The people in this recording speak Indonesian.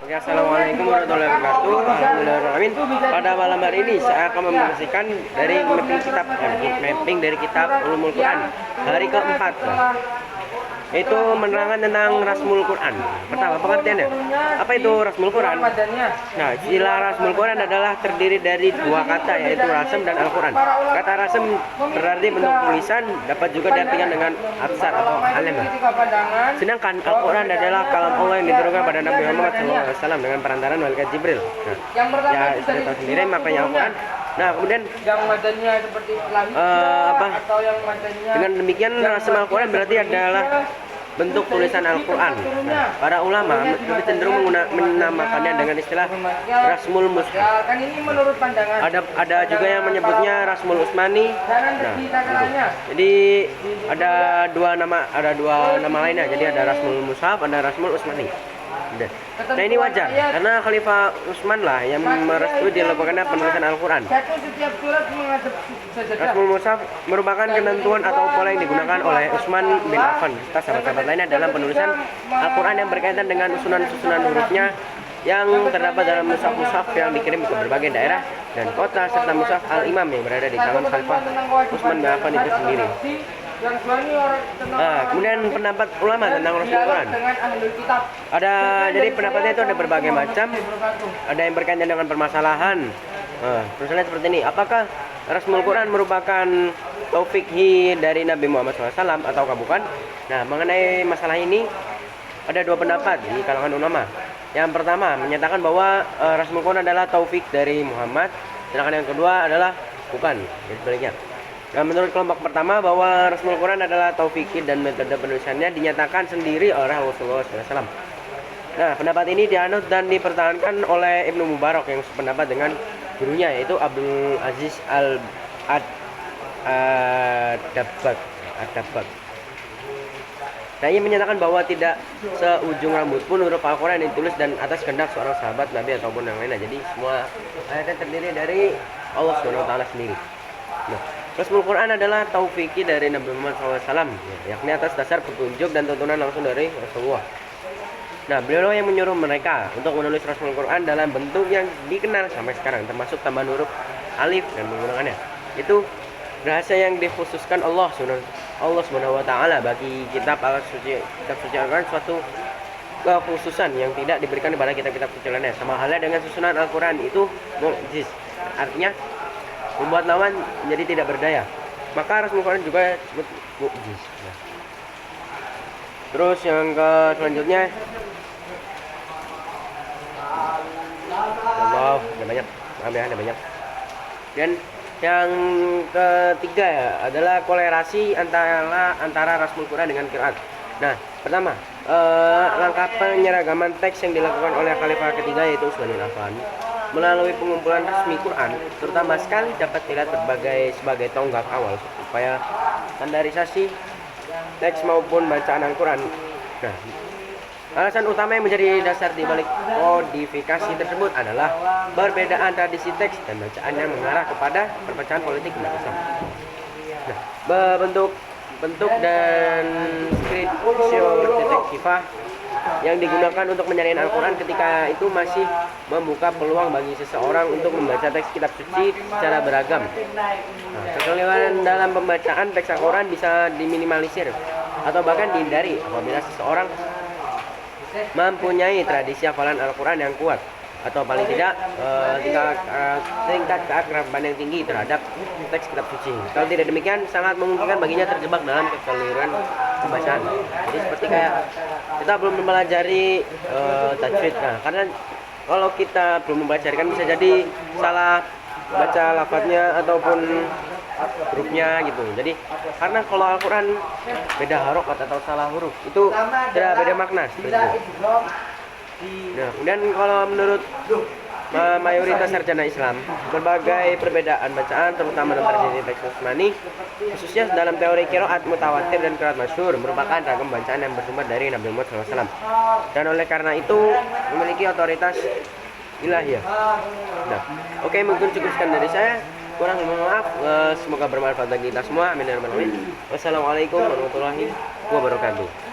Oke, assalamualaikum warahmatullahi wabarakatuh. Alhamdulillahirrahmanirrahim. Pada malam hari ini saya akan membersihkan dari mapping dari kitab Ulumul Quran hari keempat. Itu menerangkan tentang Rasmul Quran. Pertama, pengertiannya. Apa itu Rasmul Quran? Nah, istilah Rasmul Quran adalah terdiri dari dua kata, yaitu rasem dan Al-Quran. Kata rasem berarti bentuk tulisan, dapat juga diartikan dengan absar atau alam. Sedangkan Al-Quran adalah kalam Allah yang diturunkan pada Nabi Muhammad SAW dengan perantaraan malaikat Jibril. Nah, ya sudah tahu sendiri makanya Al-Quran. Nah, kemudian yang madannya seperti atau yang madannya dengan demikian rasem Al-Quran berarti adalah bentuk tulisan Al-Quran. Nah, para ulama lebih cenderung menamakannya dengan istilah Rasmul Mushaf. kan ini menurut pandangan. Ada juga yang menyebutnya Rasmul Utsmani. Nah, jadi ada dua nama lainnya. Jadi ada Rasmul Mushaf, ada Rasmul Utsmani. Nah, ini wajar karena Khalifah Utsman lah yang merestui dilakukannya penulisan Al-Quran. Rasmul Mushaf merupakan ketentuan atau pola yang digunakan oleh Utsman bin Affan serta sahabat-sahabat lainnya dalam penulisan Al-Quran yang berkaitan dengan susunan hurufnya yang terdapat dalam mushaf-mushaf yang dikirim ke berbagai daerah dan kota serta mushaf Al-Imam yang berada di tangan Khalifah Utsman bin Affan itu sendiri. Nah, kemudian pendapat ulama tentang Rasmul Quran. Jadi pendapatnya itu ada berbagai macam. Ada yang berkaitan dengan permasalahan. Misalnya seperti ini, apakah Rasmul Quran merupakan taufikhi dari Nabi Muhammad SAW atau bukan? Nah, mengenai masalah ini ada dua pendapat di kalangan ulama. Yang pertama menyatakan bahwa Rasmul Quran adalah taufik dari Muhammad, sedangkan yang kedua adalah bukan. Jadi sebaliknya. Nah, menurut kelompok pertama bahwa Rasmul Quran adalah taufiki dan metode penulisannya dinyatakan sendiri oleh Rasulullah SAW. Nah, pendapat ini dianut dan dipertahankan oleh Ibnu Mubarak yang sependapat dengan gurunya yaitu Abdul Aziz Ad-Dabbag. Nah, ia menyatakan bahwa tidak seujung rambut pun huruf Al-Quran ditulis dan atas kehendak seorang sahabat Nabi ataupun yang lainnya. Jadi semua ayatnya terdiri dari Allah SWT sendiri. Nah, Rasmul Quran adalah taufiki dari Nabi Muhammad SAW, yakni atas dasar petunjuk dan tuntunan langsung dari Rasulullah. Nah, beliau yang menyuruh mereka untuk menulis Rasmul Quran dalam bentuk yang dikenal sampai sekarang, termasuk tambahan huruf alif dan menggunakannya. Itu rahasia yang dikhususkan Allah Subhanahu wa taala bagi kitab suci Al-Quran, suatu kekhususan yang tidak diberikan kepada kitab-kitab suci lainnya. Sama halnya dengan susunan Al-Quran itu mu'jiz. Artinya membuat lawan menjadi tidak berdaya. Maka Rasmul Quran juga disebut mu'jiz. Nah. Terus yang selanjutnya ada banyak. Dan yang ketiga ya adalah kolerasi antara Rasmul Quran dengan qiraat. Nah, pertama, langkah penyeragaman teks yang dilakukan oleh Khalifah ketiga yaitu Utsman bin Affan melalui pengumpulan resmi Quran, terutama sekali dapat dilihat sebagai tonggak awal supaya standarisasi teks maupun bacaan Al-Quran. Nah, alasan utama yang menjadi dasar di balik kodifikasi tersebut adalah perbedaan tradisi teks dan bacaan yang mengarah kepada perpecahan politik umat Islam. Nah, bentuk dan skripsio detektifah yang digunakan untuk menyaring Al-Quran ketika itu masih membuka peluang bagi seseorang untuk membaca teks kitab suci secara beragam. Nah, kekeliruan dalam pembacaan teks Al-Quran bisa diminimalisir atau bahkan dihindari apabila seseorang mempunyai tradisi hafalan Al-Quran yang kuat atau paling tidak tingkat keakraban yang tinggi terhadap teks kitab suci. Kalau tidak demikian, sangat memungkinkan baginya terjebak dalam kekeliruan pembacaan. Jadi seperti kayak kita belum mempelajari tajwid. Nah, karena kalau kita belum mempelajari kan bisa jadi salah baca lafadznya ataupun hurufnya gitu. Jadi karena kalau Al-Quran beda harokat atau salah huruf itu tidak beda makna seperti itu. Nah, kemudian kalau menurut mayoritas sarjana Islam, berbagai perbedaan bacaan terutama dalam tradisi teks Utsmani, khususnya dalam teori qiraat mutawatir dan qiraat masyhur, merupakan ragam bacaan yang bersumber dari Nabi Muhammad SAW. Dan oleh karena itu memiliki otoritas ilahiyah. Nah, oke, mungkin cukup sekian dari saya. Kurang maaf, semoga bermanfaat bagi kita semua. Amin ya rabbal alamin. Wassalamualaikum warahmatullahi wabarakatuh.